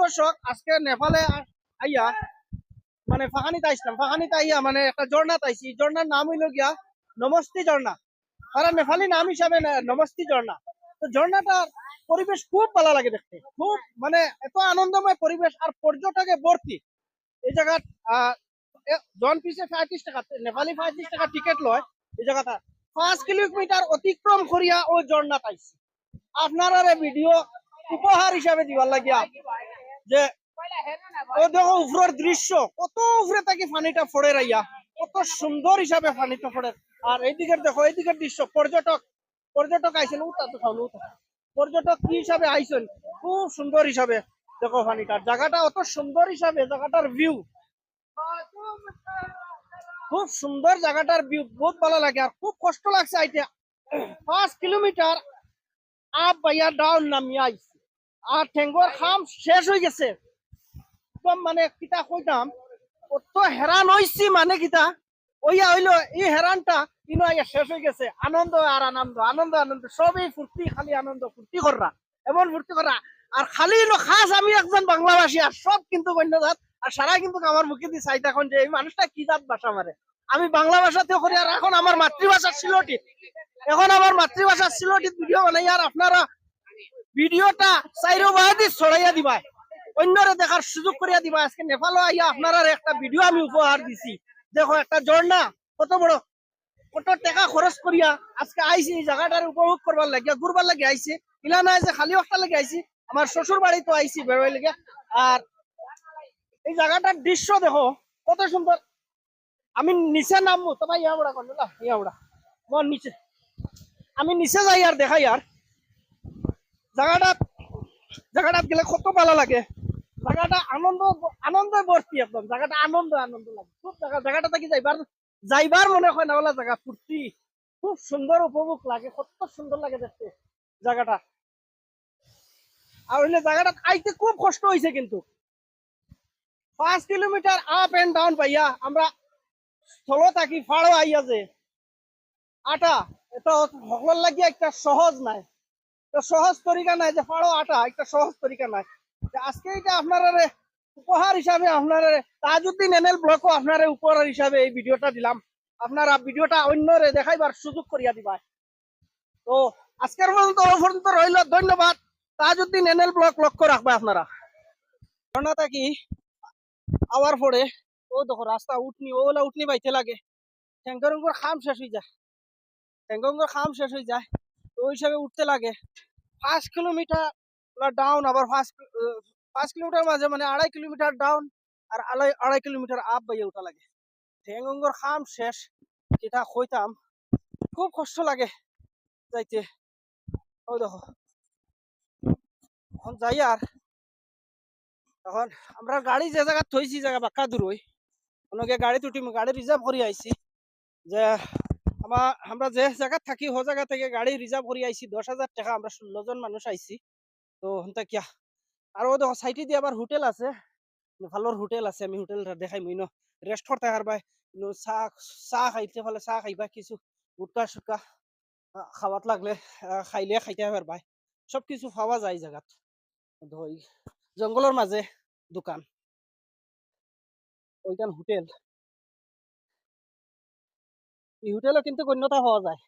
দর্শক, আজকে নেপালে আইয়া মানে ফাঁকানিতে আইসলাম। ফাঁকানিতে আইয়া মানে একটা ঝর্ণাতে আইসি। ঝর্ণার নাম হইল গিয়া নমস্তি ঝর্ণা। তারা নেপালি নাম হিসাবে নমস্তি ঝর্ণা। তো ঝর্ণাটার পরিবেশ খুব ভালো লাগে দেখতে, খুব মানে এত আনন্দময় পরিবেশ আর পর্যটকে ভর্তি এই জায়গা। জন পিছে 35 টাকা, নেপালি 35 টাকা টিকিট লয় এই জায়গাটা। 5 কিলোমিটার অতিক্রম করিয়া ওই ঝর্ণা পাইছি। আপনারা ভিডিও উপহার হিসাবে দিবার লাগিয়া যে ও দেখো উপরের দৃশ্য, কত উপরে থাকি পানিটা ফোড়ে রাইয়া, কত সুন্দর হিসাবে পানিটা ফোড়ে। আর এইদিকের দেখো, এইদিকের দৃশ্য, পর্যটক আইসেন উঠা তো খাওয়া উঠা। পর্যটক কি হিসাবে আইসেন, খুব সুন্দর হিসাবে দেখো পানিটার জায়গাটা অত সুন্দর হিসাবে, জায়গাটার ভিউ খুব সুন্দর, জায়গাটার ভিউ বহুত ভালো লাগে। আর খুব কষ্ট লাগছে আইতে, 5 কিলোমিটার আপ বাইয়া ডাউন নামিয়ে আইছি। আর ঠেঙ্গর খাম শেষ হয়ে গেছে একদম, মানে কিতা কইতাম, অত হেরান হইছি মানে কিতা ওইয়া হইলো এই হেরানটা ইনো আইয়া শেষ হয়ে গেছে। আনন্দ আর আনন্দ, আনন্দ আনন্দ, সবই ফুর্তি, খালি আনন্দ ফুর্তি কররা, এমন ফুর্তি কররা। আর খালি ইনো খাস আমি একজন বাংলাভাষী, আর সব কিন্তু অন্য জাত। আর সারা কিন্তু আমার মুখে দিয়ে চাই তখন যে এই মানুষটা কি জাত ভাষা মারে। আমি বাংলা ভাষাতেও করি, আর এখন আমার মাতৃভাষা সিলটিত, এখন আমার মাতৃভাষা সিলটিত ভিডিও বানাই। আর আপনারা ভিডিওটা চাইরো বাদি ছড়াইয়া দিবা, অন্যরে দেখার সুযোগ করিয়া দিবা। আজকে নেপালে আইয়া আপনারা একটা ভিডিও আমি উপহার দিছি। দেখো একটা ঝর্ণা, কত বড়, কত টাকা খরচ করিয়া আজকে আইছি এই জায়গাটার উপভোগ করবার লাগিয়া, ঘুরবার লাগে আইছি। ইলা নাই যে খালি একটা লাগে আইছি, আমার শ্বশুর বাড়ি তো আইছি বেরোয় লেগে। আর এই জায়গাটার দৃশ্য দেখো কত সুন্দর। আমি নিচে নামবো তো ভাই, ইয়াবড়া করলো না, ইয়াবড়া মন নিচে, আমি নিচে যাই আর দেখাই। আর জায়গাটা গেলে কত ভালো লাগে, জায়গাটা আনন্দ আনন্দ ভর্তি একদম, জায়গাটা আনন্দ আনন্দ লাগে খুব। জায়গাটা থাকি যাইবার মনে হয় না বলা, জায়গা ফুর্তি, খুব সুন্দর উপভোগ লাগে, কত সুন্দর লাগে দেখতে জায়গাটা। আর হইলে জায়গাটা আইতে খুব কষ্ট হয়েছে কিন্তু 5 কিলোমিটার আপ এন্ড ডাউন পাইয়া আমরা স্থল থাকি ফাড়ো আইয়া যে আটা, এটা সকল লাগিয়া একটা সহজ নাই, সহজ তরিকা নাই যে ফাড়ো আটা একটা সহজ তরিকা নাই। আজকে এটা আপনারা উপহার হিসাবে, আপনারা তাজউদ্দিন এনএল ব্লগও আপনারা উপহার হিসাবে এই ভিডিওটা দিলাম। আপনারা ভিডিওটা অন্যরে দেখাইবার সুযোগ করিয়া দিবা। তো আজকের পর্যন্ত রইল, ধন্যবাদ। তাজউদ্দিন এনএল ব্লগ লক্ষ্য রাখবে আপনারা। ঘটনাটা কি আওয়ার পরে ও দেখো রাস্তা উঠনি, ওলা উঠনি বাইতে লাগে, ট্যাঙ্কর খাম শেষ হয়ে যায়, ট্যাঙ্কর খাম শেষ হয়ে যায়, তো ওই হিসাবে উঠতে লাগে 5 কিলোমিটার ডাউন। আবার 5 কিলোমিটার মাঝে মানে 2.5 কিলোমিটার ডাউন আর 2.5 কিলোমিটার আপ বাইয়ে উঠা লাগে। ঠেঙ্গর খাম শেষ, যেটা কইতাম খুব কষ্ট লাগে যাইতে। ওই দেখো এখন যাই। আর এখন আমরা গাড়ি যে জায়গা থইছি, জায়গা বাক্কা দূর হই, ওনাকে গাড়ি তুটিম, গাড়ি রিজার্ভ করে আইছি। যে আমরা যে জায়গা থাকি ও জায়গা থেকে গাড়ি রিজার্ভ করে আইছি 10,000 টাকা। আমরা 16 জন মানুষ আইছি। তো হন্তা কিয়া আর ও দেখো সাইডে দিয়ে আবার হোটেল আছে, ভালোর হোটেল আছে, আমি হোটেলটা দেখাই মইনো রেস্ট করতে পারবা, চাহ চাহ খাইতে পারলে চাহ খাইবা, কিছু গুটকা সুটকা খাওয়াত লাগলে খাইলে খাইতে পারবা, সবকিছু পাওয়া যায় জায়গাত। জঙ্গলের মাঝে দোকান, ওইখান হোটেল, এই হোটেলও কিন্তু গণ্যতা পাওয়া যায়।